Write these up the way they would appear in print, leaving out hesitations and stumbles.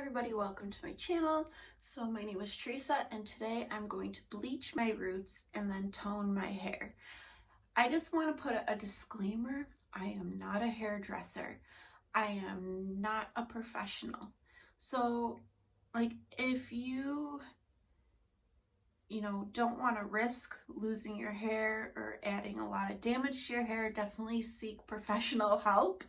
everybody, welcome to my channel. So my name is Teresa and today I'm going to bleach my roots and then tone my hair. I just want to put a disclaimer. I am not a hairdresser. I am not a professional. So if you don't want to risk losing your hair or adding a lot of damage to your hair, definitely seek professional help.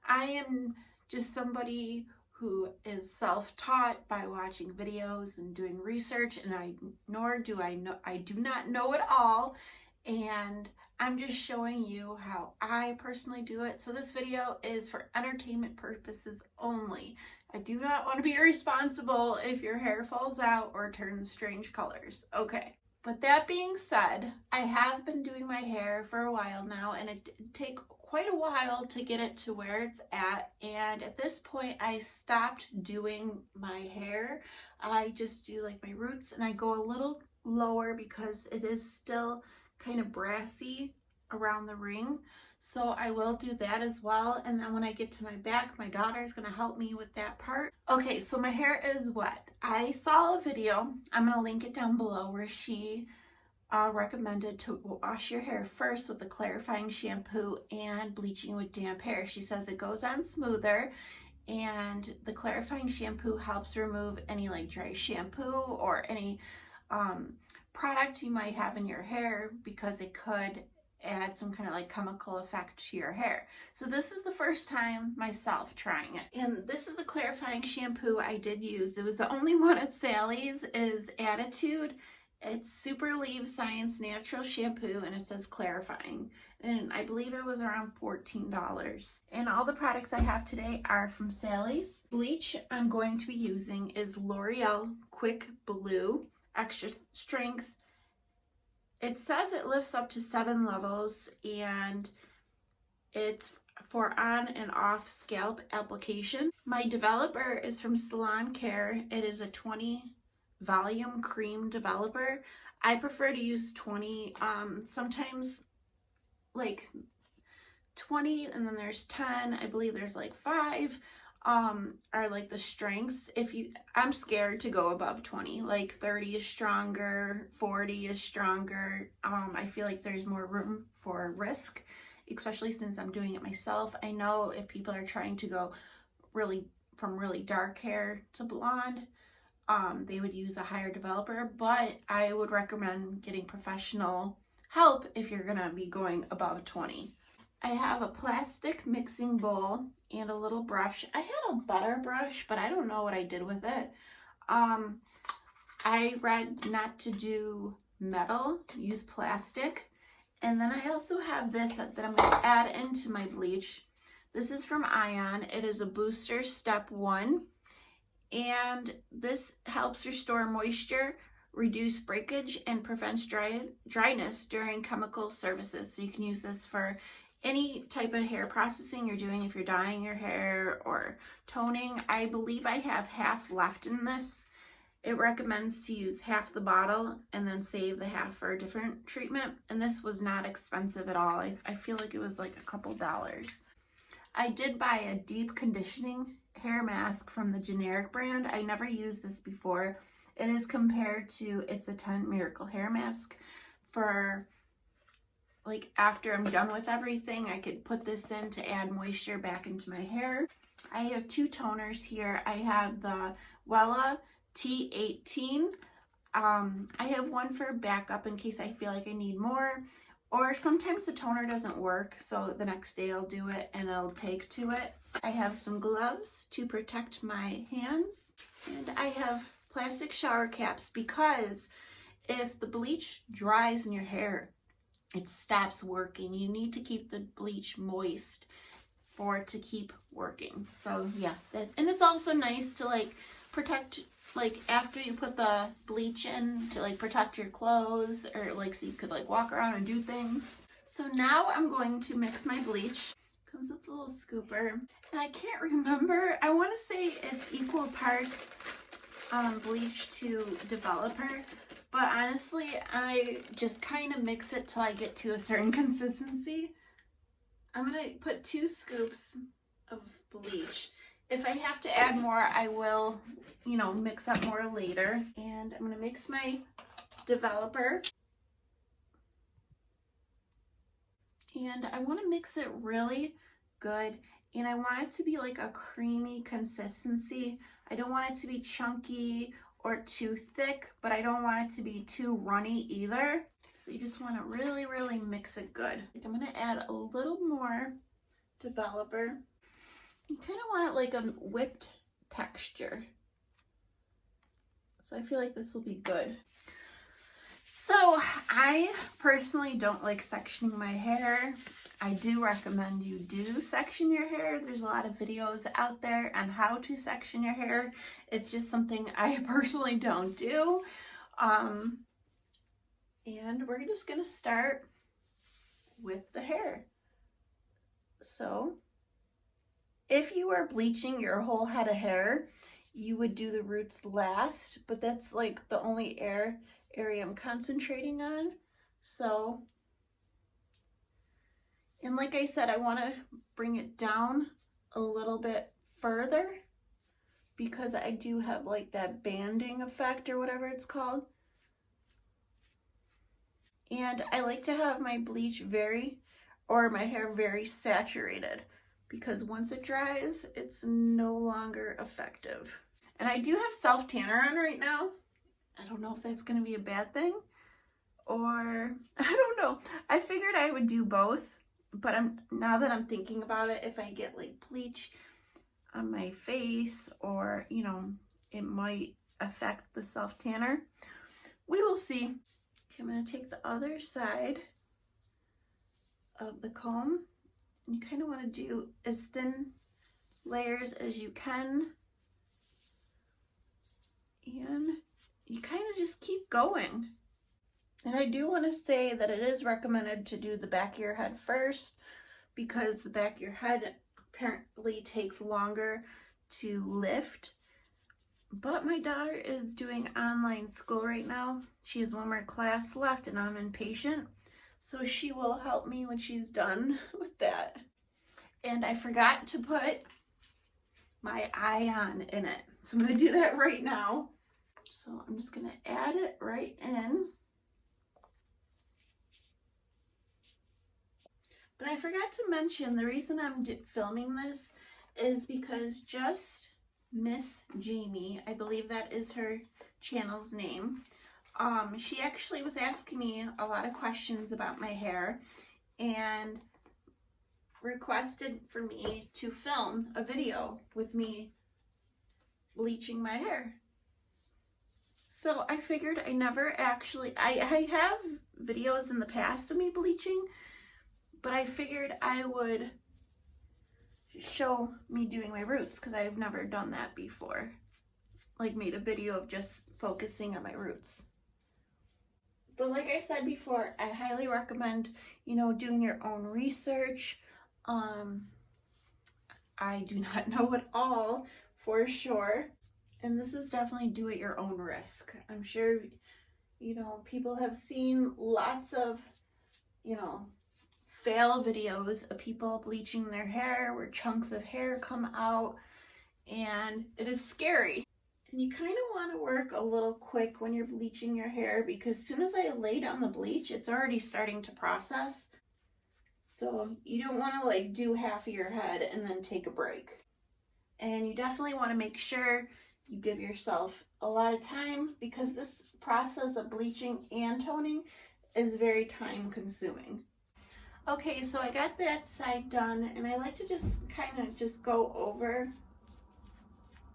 I am just somebody who is self-taught by watching videos and doing research, and I do not know it all, and I'm just showing you how I personally do it. So this video is for entertainment purposes only. I do not want to be responsible if your hair falls out or turns strange colors. Okay. But that being said, I have been doing my hair for a while now, and it did take quite a while to get it to where it's at. And at this point, I stopped doing my hair. I just do like my roots, and I go a little lower because it is still kind of brassy around the ring. So I will do that as well. And then when I get to my back, my daughter is going to help me with that part. Okay, so my hair is wet. I saw a video, I'm going to link it down below, where she recommended to wash your hair first with a clarifying shampoo and bleaching with damp hair. She says it goes on smoother, and the clarifying shampoo helps remove any like dry shampoo or any product you might have in your hair, because it could add some kind of like chemical effect to your hair. So this is the first time myself trying it, and this is the clarifying shampoo I did use. It was the only one at Sally's. It is Attitude. It's Super Leave Science Natural Shampoo, and it says clarifying, and I believe it was around $14. And all the products I have today are from Sally's. Bleach I'm going to be using is L'Oreal Quick Blue Extra Strength. It says it lifts up to 7 levels, and it's for on and off scalp application. My developer is from Salon Care. It is a 20 volume cream developer. I prefer to use 20, sometimes like 20, and then there's 10, I believe there's like 5 are like the strengths. I'm scared to go above 20. Like 30 is stronger, 40 is stronger. I feel like there's more room for risk, especially since I'm doing it myself. I know if people are trying to go from really dark hair to blonde, they would use a higher developer, but I would recommend getting professional help if you're gonna be going above 20. I have a plastic mixing bowl and a little brush. I had a better brush, but I don't know what I did with it. I read not to do metal, use plastic. And then I also have this that I'm going to add into my bleach. This is from Ion. It is a booster step 1. And this helps restore moisture, reduce breakage, and prevents dryness during chemical services. So you can use this for any type of hair processing you're doing, if you're dyeing your hair or toning. I believe I have half left in this. It recommends to use half the bottle and then save the half for a different treatment. And this was not expensive at all. I feel like it was like a couple dollars. I did buy a deep conditioning hair mask from the generic brand. I never used this before. It is compared to It's a 10 Miracle Hair Mask. For like after I'm done with everything, I could put this in to add moisture back into my hair. I have 2 toners here. I have the Wella T18. I have one for backup in case I feel like I need more, or sometimes the toner doesn't work, so the next day I'll do it and I'll take to it. I have some gloves to protect my hands, and I have plastic shower caps because if the bleach dries in your hair, it stops working. You need to keep the bleach moist for it to keep working. So yeah, and it's also nice to like protect, like after you put the bleach in, to like protect your clothes, or like so you could like walk around and do things. So now I'm going to mix my bleach. Comes with a little scooper, and I can't remember. I want to say it's equal parts bleach to developer. But honestly, I just kind of mix it till I get to a certain consistency. I'm going to put 2 scoops of bleach If I have to add more, I will, you know, mix up more later. And I'm going to mix my developer. And I want to mix it really good. And I want it to be like a creamy consistency. I don't want it to be chunky or too thick, but I don't want it to be too runny either. So you just want to really, really mix it good. I'm going to add a little more developer. You kind of want it like a whipped texture. So I feel like this will be good. So I personally don't like sectioning my hair. I do recommend you do section your hair. There's a lot of videos out there on how to section your hair. It's just something I personally don't do. And we're just gonna start with the hair. So if you are bleaching your whole head of hair, you would do the roots last, but that's like the only area I'm concentrating on. So, and like I said, I want to bring it down a little bit further because I do have like that banding effect or whatever it's called. And I like to have my bleach my hair very saturated, because once it dries, it's no longer effective. And I do have self tanner on right now. I don't know if that's going to be a bad thing, or I don't know. I figured I would do both, but now that I'm thinking about it, if I get like bleach on my face, or, you know, it might affect the self tanner. We will see. Okay, I'm going to take the other side of the comb. You kind of want to do as thin layers as you can, and you kind of just keep going. And I do want to say that it is recommended to do the back of your head first, because the back of your head apparently takes longer to lift. But my daughter is doing online school right now. She has one more class left and I'm impatient. So she will help me when she's done with that. And I forgot to put my ion in it. So I'm going to do that right now. So I'm just going to add it right in. But I forgot to mention, the reason I'm filming this is because Just Miss Jamie, I believe that is her channel's name, she actually was asking me a lot of questions about my hair and requested for me to film a video with me bleaching my hair. So I figured I have videos in the past of me bleaching, but I figured I would show me doing my roots, because I've never done that before. Like, made a video of just focusing on my roots. But like I said before, I highly recommend, you know, doing your own research. I do not know it all for sure. And this is definitely do at your own risk. I'm sure, you know, people have seen lots of, you know, fail videos of people bleaching their hair where chunks of hair come out, and it is scary. And you kind of want to work a little quick when you're bleaching your hair, because as soon as I lay down the bleach, it's already starting to process. So you don't want to like do half of your head and then take a break. And you definitely want to make sure you give yourself a lot of time, because this process of bleaching and toning is very time consuming. Okay, so I got that side done, and I like to just kind of just go over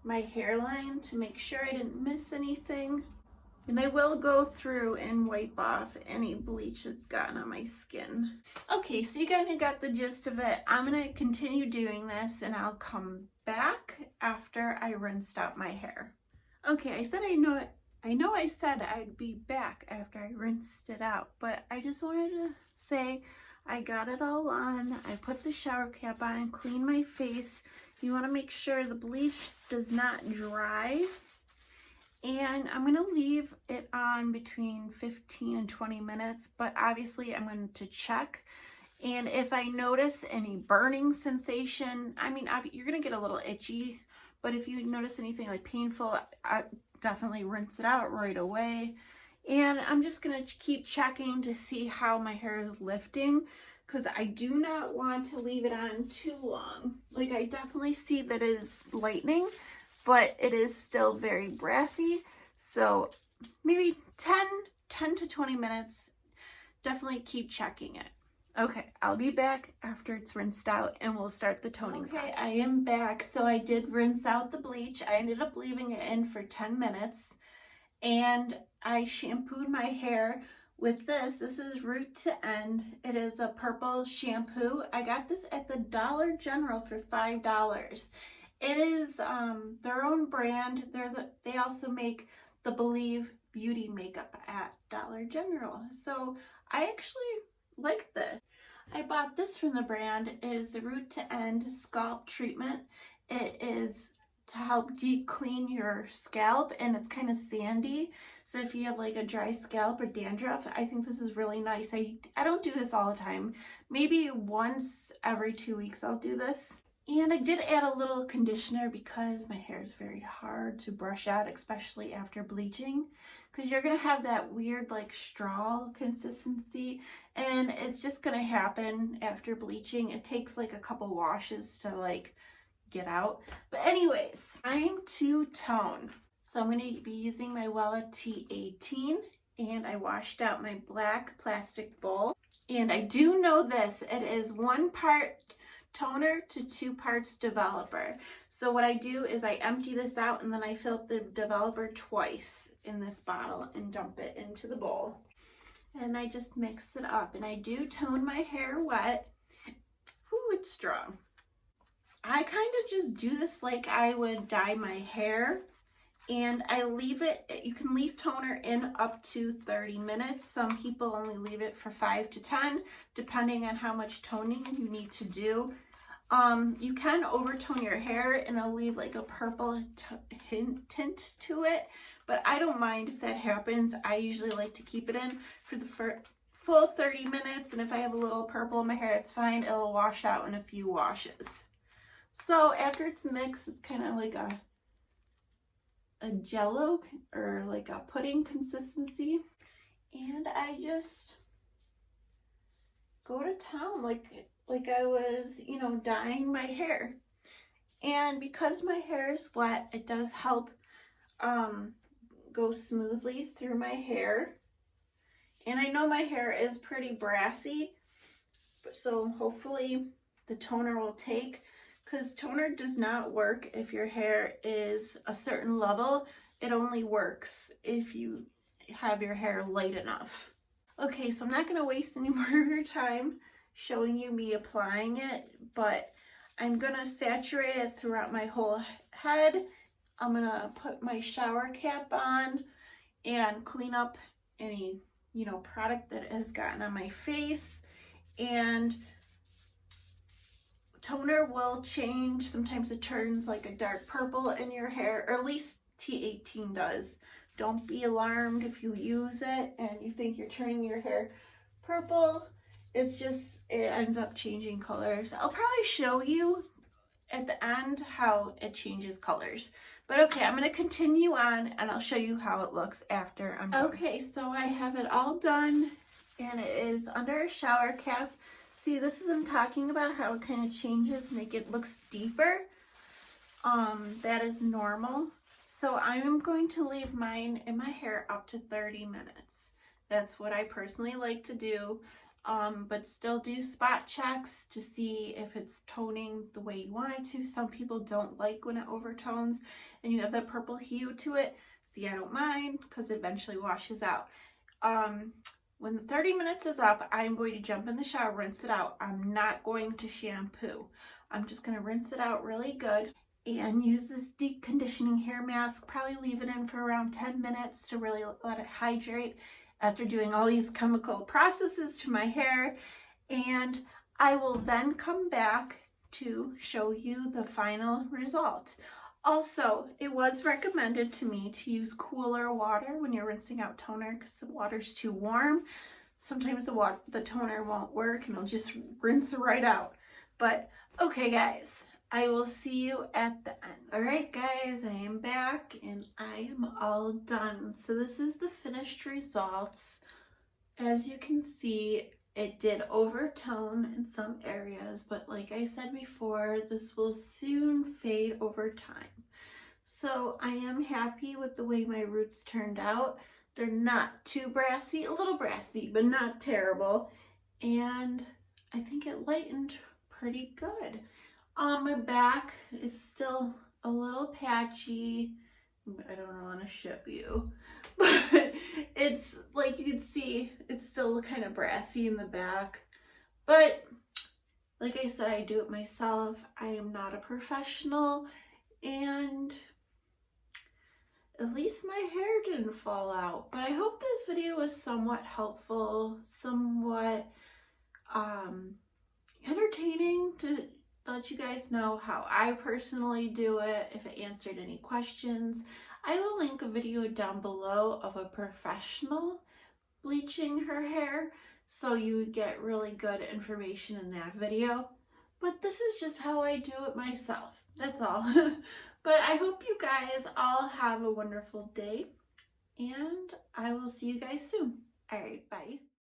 my hairline to make sure I didn't miss anything. And I will go through and wipe off any bleach that's gotten on my skin. Okay, so you kind of got the gist of it. I'm going to continue doing this, and I'll come back after I rinsed out my hair. Okay, I said I'd be back after I rinsed it out, but I just wanted to say I got it all on. I put the shower cap on, cleaned my face. You want to make sure the bleach does not dry. And I'm going to leave it on between 15 and 20 minutes, but obviously I'm going to check. And if I notice any burning sensation, I mean, you're going to get a little itchy But if you notice anything like painful, I definitely rinse it out right away. And I'm just gonna keep checking to see how my hair is lifting, because I do not want to leave it on too long. Like, I definitely see that it is lightening, but it is still very brassy. So maybe 10 to 20 minutes, definitely keep checking it. Okay, I'll be back after it's rinsed out and we'll start the toning process. I am back. So I did rinse out the bleach. I ended up leaving it in for 10 minutes and I shampooed my hair with this. This is Root to End. It is a purple shampoo. I got this at the Dollar General for $5. It is their own brand. They also make the Believe Beauty makeup at Dollar General. So I actually like this. I bought this from the brand. It is the Root to End Scalp Treatment. It is to help deep clean your scalp, and it's kind of sandy. So if you have like a dry scalp or dandruff, I think this is really nice. I don't do this all the time. Maybe once every 2 weeks I'll do this. And I did add a little conditioner because my hair is very hard to brush out, especially after bleaching, because you're going to have that weird like straw consistency, and it's just going to happen after bleaching. It takes like a couple washes to like get out. But anyways, time to tone. So I'm going to be using my Wella T18, and I washed out my black plastic bowl. And I do know this, it is 1 part toner to 2 parts developer. So what I do is I empty this out and then I fill the developer twice in this bottle and dump it into the bowl. And I just mix it up, and I do tone my hair wet. Ooh, it's strong. I kind of just do this like I would dye my hair, and I leave it, you can leave toner in up to 30 minutes. Some people only leave it for 5 to 10, depending on how much toning you need to do. You can overtone your hair and it'll leave like a purple tint to it, but I don't mind if that happens. I usually like to keep it in for the full 30 minutes, and if I have a little purple in my hair, it's fine. It'll wash out in a few washes. So after it's mixed, it's kind of like a jello or like a pudding consistency, and I just go to town like I was, you know, dyeing my hair. And because my hair is wet, it does help go smoothly through my hair. And I know my hair is pretty brassy, so hopefully the toner will take, because toner does not work if your hair is a certain level. It only works if you have your hair light enough. Okay, so I'm not going to waste any more of your time showing you me applying it, but I'm going to saturate it throughout my whole head. I'm going to put my shower cap on and clean up any, you know, product that has gotten on my face. And toner will change. Sometimes it turns like a dark purple in your hair, or at least T18 does. Don't be alarmed if you use it and you think you're turning your hair purple. It's just, it ends up changing colors. I'll probably show you at the end how it changes colors. But okay, I'm going to continue on and I'll show you how it looks after I'm done. Okay, so I have it all done and it is under a shower cap. See, this is I'm talking about, how it kind of changes, make it looks deeper. That is normal. So I'm going to leave mine in my hair up to 30 minutes. That's what I personally like to do. But still do spot checks to see if it's toning the way you want it to. Some people don't like when it overtones and you have that purple hue to it. See, I don't mind because it eventually washes out. When the 30 minutes is up, I'm going to jump in the shower, rinse it out. I'm not going to shampoo. I'm just going to rinse it out really good and use this deep conditioning hair mask. Probably leave it in for around 10 minutes to really let it hydrate after doing all these chemical processes to my hair. And I will then come back to show you the final result. Also, it was recommended to me to use cooler water when you're rinsing out toner because the water's too warm. Sometimes the toner won't work and it'll just rinse right out. But okay guys, I will see you at the end. All right, guys, I am back and I am all done. So this is the finished results. As you can see, it did overtone in some areas, but like I said before, this will soon fade over time. So I am happy with the way my roots turned out. They're not too brassy, a little brassy, but not terrible. And I think it lightened pretty good. My back is still a little patchy. I don't want to show you, but it's like you can see, it's still kind of brassy in the back. But like I said, I do it myself. I am not a professional, and at least my hair didn't fall out. But I hope this video was somewhat helpful, somewhat entertaining to let you guys know how I personally do it. If it answered any questions, I will link a video down below of a professional bleaching her hair, so you would get really good information in that video. But this is just how I do it myself. That's all. But I hope you guys all have a wonderful day, and I will see you guys soon. All right, bye.